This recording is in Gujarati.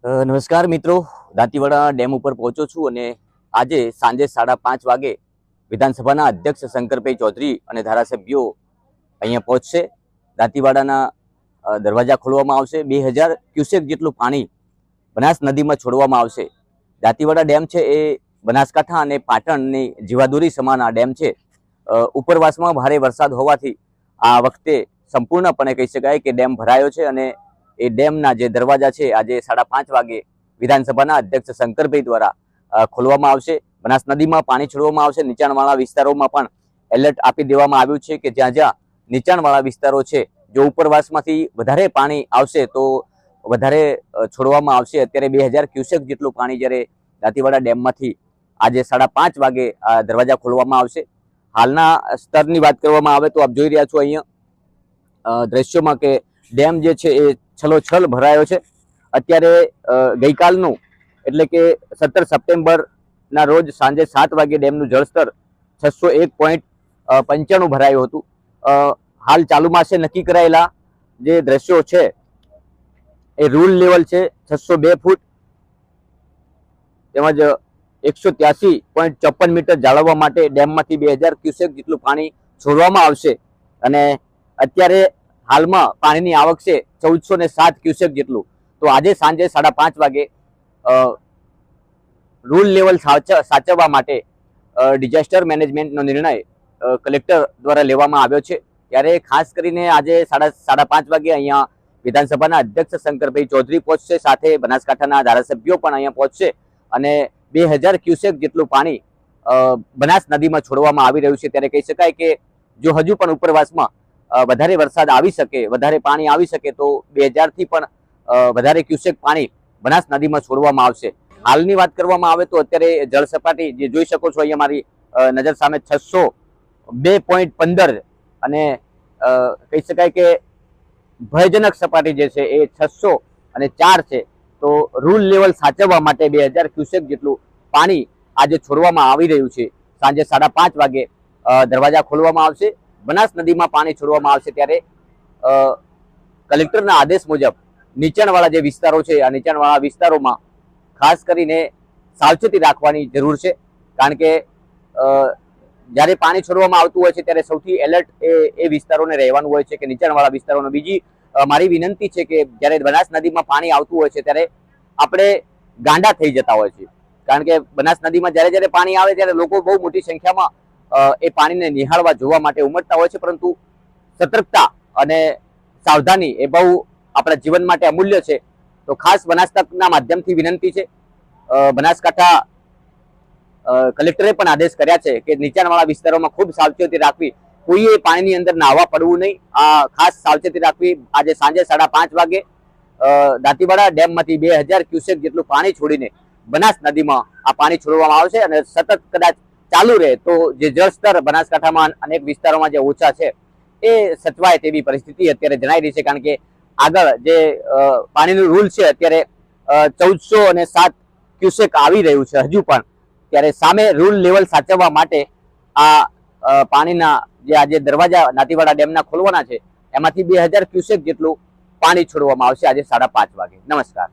નમસ્કાર મિત્રો, દાંતીવાડા ડેમ ઉપર પહોંચ્યો છું અને આજે સાંજે 5:30 વાગે વિધાનસભાના અધ્યક્ષ શંકરભાઈ ચૌધરી અને ધારાસભ્યો અહીંયા પહોંચશે. દાંતીવાડાના દરવાજા ખોલવામાં આવશે. 2000 ક્યુસેક જેટલું પાણી બનાસ નદીમાં છોડવામાં આવશે. દાંતીવાડા ડેમ છે એ બનાસકાંઠા અને પાટણની જીવાદોરી સમાન આ ડેમ છે. ઉપરવાસમાં ભારે વરસાદ હોવાથી આ વખતે સંપૂર્ણપણે કહી શકાય કે ડેમ ભરાયો છે અને એ ડેમના જે દરવાજા છે આજે 5:30 વાગે વિધાનસભાના અધ્યક્ષ શંકરભાઈ દ્વારા ખોલવામાં આવશે. બનાસ નદીમાં પાણી છોડવામાં આવશે. નીચાણવાળા વિસ્તારોમાં પણ એલર્ટ આપી દેવામાં આવ્યું છે કે જ્યાં જ્યાં નીચાણવાળા વિસ્તારો છે, જો ઉપરવાસમાંથી વધારે પાણી આવશે તો વધારે છોડવામાં આવશે. અત્યારે 2000 ક્યુસેક જેટલું પાણી જ્યારે દાંતીવાડા ડેમમાંથી આજે 5:30 વાગે દરવાજા ખોલવામાં આવશે. હાલના સ્તરની વાત કરવામાં આવે તો આપ જોઈ રહ્યા છો અહીંયા દ્રશ્યોમાં કે ડેમ જે છે એ છલોછલ ભરાયો છે. અત્યારે ગઈકાલનું એટલે કે 17 સપ્ટેમ્બરના રોજ સાંજે 7 વાગે ડેમનું જળસ્તર 601.95 ભરાયું હતું. હાલ ચાલુ માસે નક્કી કરાયેલા જે દ્રશ્યો છે એ રૂલ લેવલ છે 602 ફૂટ તેમજ 183.54 મીટર જાળવવા માટે ડેમમાંથી 2000 ક્યુસેક જેટલું પાણી છોડવામાં આવશે અને અત્યારે હાલમાં પાણીની આવક છે 1407 ક્યુસેક જેટલું. તો આજે સાંજે 5:30 વાગે રૂલ લેવલ સાચવવા માટે ડિઝાસ્ટર મેનેજમેન્ટનો નિર્ણય કલેક્ટર દ્વારા લેવામાં આવ્યો છે. ત્યારે ખાસ કરીને આજે 5:30 વાગે અહીંયા વિધાનસભાના અધ્યક્ષ શંકરભાઈ ચૌધરી પહોંચશે, સાથે બનાસકાંઠાના ધારાસભ્યો પણ અહીંયા પહોંચશે અને 2000 ક્યુસેક જેટલું પાણી બનાસ નદીમાં છોડવામાં આવી રહ્યું છે. ત્યારે કહી શકાય કે જો હજુ પણ ઉપરવાસમાં વધારે વરસાદ આવી શકે, વધારે પાણી આવી શકે તો 2000 થી પણ વધારે ક્યુસેક પાણી બનાસ નદીમાં છોડવામાં આવશે. હાલની વાત કરવામાં આવે તો અત્યારે જળ સપાટી જે જોઈ શકો છો અહીંયા મારી નજર સામે 602.15 અને કહી શકાય કે ભયજનક સપાટી જે છે એ 604 છે. તો રૂલ લેવલ સાચવવા માટે 2000 ક્યુસેક જેટલું પાણી આજે છોડવામાં આવી રહ્યું છે. સાંજે 5:30 વાગે દરવાજા ખોલવામાં આવશે. બનાસ નદીમાં પાણી છોડવામાં આવશે ત્યારે કલેક્ટરના આદેશ મુજબ નીચાણવાળા જે વિસ્તારો છે આ નીચાણવાળા વિસ્તારોમાં ખાસ કરીને સાવચેતી રાખવાની જરૂર છે. કારણ કે જ્યારે પાણી છોડવામાં આવતું હોય છે ત્યારે સૌથી એલર્ટ એ વિસ્તારોને રહેવાનું હોય છે કે નીચાણવાળા વિસ્તારોને. બીજી મારી વિનંતી છે કે જ્યારે બનાસ નદીમાં પાણી આવતું હોય છે ત્યારે આપણે ગાંડા થઈ જતા હોય છે. કારણ કે બનાસ નદીમાં જ્યારે જ્યારે પાણી આવે ત્યારે લોકો બહુ મોટી સંખ્યામાં એ પાણીને નિહાળવા જોવા માટે ઉમટતા હોય છે, પરંતુ સતર્કતા અને સાવધાની એ બહુ આપણા જીવન માટે અમૂલ્ય છે. તો ખાસ બનાસકાંઠાના માધ્યમથી વિનંતી છે, બનાસકાંઠા કલેક્ટરે પણ આદેશ કર્યા છે કે નીચાણવાળા વિસ્તારોમાં ખૂબ સાવચેતી રાખવી, કોઈએ પાણીની અંદર નાહવા પડવું નહીં. આ ખાસ સાવચેતી રાખવી. આજે સાંજે 5:30 વાગે દાંતીવાડા ડેમમાંથી 2000 ક્યુસેક જેટલું પાણી છોડીને બનાસ નદીમાં આ પાણી છોડવામાં આવશે અને સતત કદાચ ચાલુ રહે તો જે જળસ્તર બનાસકાંઠામાં અનેક વિસ્તારોમાં જે ઓછા છે એ સચવાય તેવી પરિસ્થિતિ અત્યારે જણાઈ રહી છે. કારણ કે આગળ જે પાણીનું રૂલ છે અત્યારે 1407 ક્યુસેક આવી રહ્યું છે હજુ પણ. ત્યારે સામે રૂલ લેવલ સાચવવા માટે આ પાણીના જે આજે દરવાજા દાંતીવાડા ડેમના ખોલવાના છે એમાંથી 2000 ક્યુસેક જેટલું પાણી છોડવામાં આવશે આજે 5:30 વાગે. નમસ્કાર.